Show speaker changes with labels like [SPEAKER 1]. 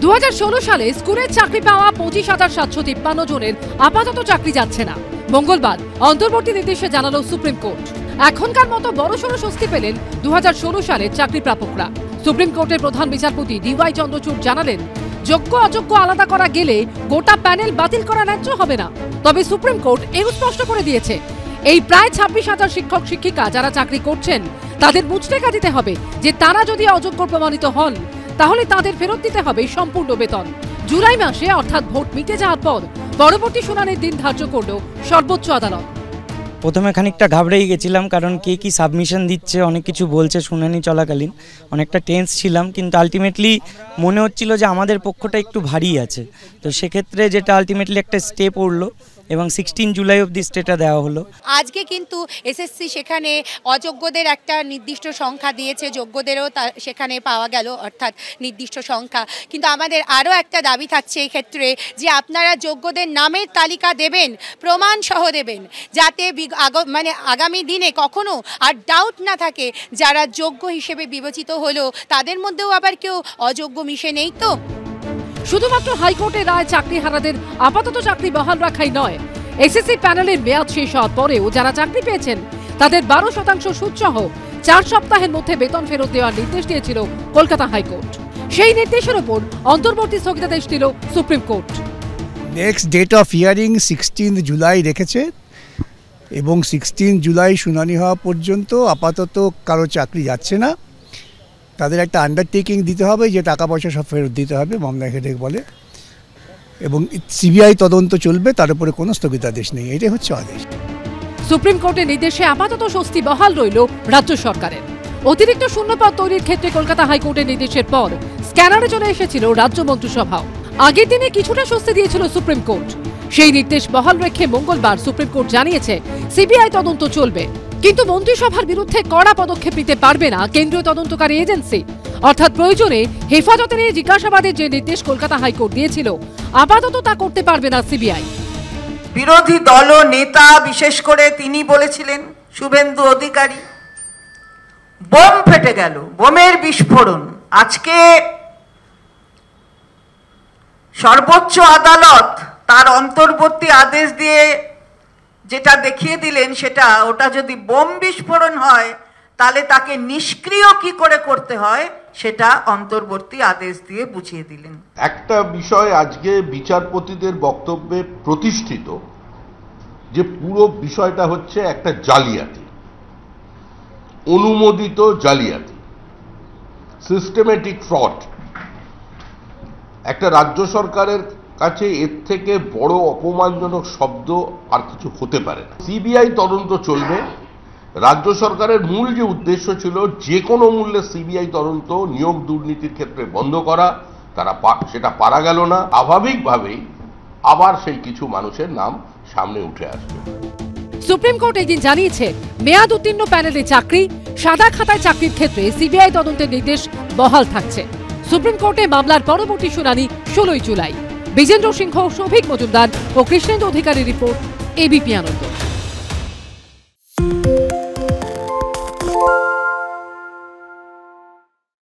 [SPEAKER 1] 2016 সালে স্কুলের চাকরি পাওয়া 25,753 জনের আপাতত চাকরি যাচ্ছে না। মঙ্গলবার অন্তর্বর্তী নির্দেশে জানালো সুপ্রিম কোর্ট। এখনকার মতো বড়সড় স্বস্তি পেলেন 2016 সালের চাকরি প্রাপকরা। সুপ্রিম কোর্টের প্রধান বিচারপতি DY চন্দ্রচূড় জানালেন, যোগ্য অযোগ্য আলাদা করা গেলে গোটা প্যানেল বাতিল করা ন্যায্য হবে না। তবে সুপ্রিম কোর্ট এও স্পষ্ট করে দিয়েছে, এই প্রায় 26,000 শিক্ষক শিক্ষিকা যারা চাকরি করছেন তাদের বুঝটেকা দিতে হবে যে তারা যদি অযোগ্য প্রমাণিত হন তাহলে তাদের ফেরত দিতে হবে সম্পূর্ণ বেতন। জুলাই মাসে অর্থাৎ ভোট মিটে যাওয়ার পর পরবর্তী শুনানির দিন ধার্য করল সর্বোচ্চ আদালত।
[SPEAKER 2] প্রথমে খানিকটা ঘাবড়েই গেছিলাম, কারণ কে কি সাবমিশন দিচ্ছে, অনেক কিছু বলছে শুনানি চলাকালীন, অনেকটা টেন্স ছিলাম। কিন্তু আলটিমেটলি মনে হচ্ছিল যে আমাদের পক্ষটা একটু ভারী আছে। তো সেক্ষেত্রে যেটা আলটিমেটলি একটা স্টেপ উঠলো এবং 16 জুলাই অবধি স্টেটা দেওয়া হলো।
[SPEAKER 3] আজকে কিন্তু এসএসসি সেখানে অযোগ্যদের একটা নির্দিষ্ট সংখ্যা দিয়েছে, যোগ্যদেরও সেখানে পাওয়া গেল অর্থাৎ নির্দিষ্ট সংখ্যা। কিন্তু আমাদের আরও একটা দাবি থাকছে এই ক্ষেত্রে যে আপনারা যোগ্যদের নামের তালিকা দেবেন, প্রমাণ সহ দেবেন, যাতে আগামী দিনে কখনো আর ডাউট না থাকে যারা যোগ্য হিসেবে বিবেচিত হলো তাদের মধ্যেও আবার কেউ অযোগ্য মিশে নেই। তো
[SPEAKER 1] শুধুমাত্র হাইকোর্টের রায় চাকরিহারাদের আপাতত চাকরি বহাল রাখাই নয়, এসএসসি প্যানেলের মেয়াদ শেষ হওয়ার পরেও যারা চাকরি পেয়েছেন তাদের 12% সুদসহ 4 সপ্তাহের মধ্যে বেতন ফেরত দেওয়ার নির্দেশ দিয়েছিল কলকাতা হাইকোর্ট। সেই নির্দেশের উপর অন্তর্বর্তী স্থগিতাদেশ দিল supreme court.
[SPEAKER 4] Next date of hearing 16 July রেখেছে এবং 16 জুলাই শুনানি হওয়া পর্যন্ত আপাতত কারো চাকরি যাচ্ছে না। তাদের একটা আন্ডারটেকিং দিতে হবে যে টাকা পয়সা সব ফেরত দিতে হবে, মামলা হেডেক বলে, এবং সিবিআই তদন্ত চলবে, তার উপরে কোনো স্থগিতাদেশ নেই। এটাই হচ্ছে আদেশ।
[SPEAKER 1] সুপ্রিম কোর্টের নির্দেশে আপাতত স্বস্তি বহাল রইল রাজ্য সরকারের। অতিরিক্ত শূন্যপদ তৈরির ক্ষেত্রে কলকাতা হাইকোর্টের নির্দেশের পর স্ক্যানারে চলে এসেছিল রাজ্য মন্ত্রিসভাও। আগের দিনে কিছুটা স্বস্তি দিয়েছিল সুপ্রিম কোর্ট। সেই নির্দেশ বহাল রেখে মঙ্গলবার সুপ্রিম কোর্ট জানিয়েছে সিবিআই তদন্ত চলবে, কিন্তু মন্ত্রিসভার বিরুদ্ধে কড়া পদক্ষেপ নিতে পারবে না কেন্দ্রীয় তদন্তকারী এজেন্সি। অর্থাৎ প্রয়োজনে হেফাজতে নিয়ে জিজ্ঞাসাবাদের যে নির্দেশ কলকাতা হাইকোর্ট দিয়েছিল আপাতত তা করতে পারবে না সিবিআই।
[SPEAKER 5] বিরোধী দল ও নেতা, বিশেষ করে তিনি বলেছিলেন শুভেন্দু অধিকারী, বোম ফেটে গেল, বোমের বিস্ফোরণ। আজকে সর্বোচ্চ আদালত তার অন্তর্বর্তী আদেশ দিয়ে যেটা দেখিয়ে দিলেন, ওটা যদি বোম বিস্ফোরণ হয় তাহলে তাকে নিষ্ক্রিয় কি করে করতে হয় সেটা অন্তর্বর্তী আদেশ দিয়ে বুঝিয়ে দিলেন।
[SPEAKER 6] একটা বিষয় আজকে বিচারপতিদের বক্তব্যে প্রতিষ্ঠিত, যে পুরো বিষয়টা হচ্ছে একটা জালিয়াতি, অনুমোদিত জালিয়াতি, সিস্টেমেটিক ফ্রড। একটা রাজ্য সরকারের কাছে এর থেকে বড় অপমানজনক শব্দ আর কিছু হতে পারে না। সিবিআই তদন্ত চলবে। রাজ্য সরকারের মূল যে উদ্দেশ্য ছিল যে কোনো মূল্যে সিবিআই তদন্ত নিয়োগ দুর্নীতির ক্ষেত্রে বন্ধ করা, সেটা পারা গেল না। স্বাভাবিকভাবেই আবার সেই কিছু মানুষের নাম সামনে উঠে আসবে।
[SPEAKER 1] সুপ্রিম কোর্ট এদিন জানিয়েছে, মেয়াদ উত্তীর্ণ প্যানেলে চাকরি, সাদা খাতায় চাকরির ক্ষেত্রে সিবিআই তদন্তের নির্দেশ বহাল থাকছে। সুপ্রিম কোর্টে মামলার পরবর্তী শুনানি 16 জুলাই। বিজেন্দ্র সিংহ, সৌভিক মজুমদার ও কৃষ্ণেন্দু অধিকারী রিপোর্ট, এবিপি আনন্দ।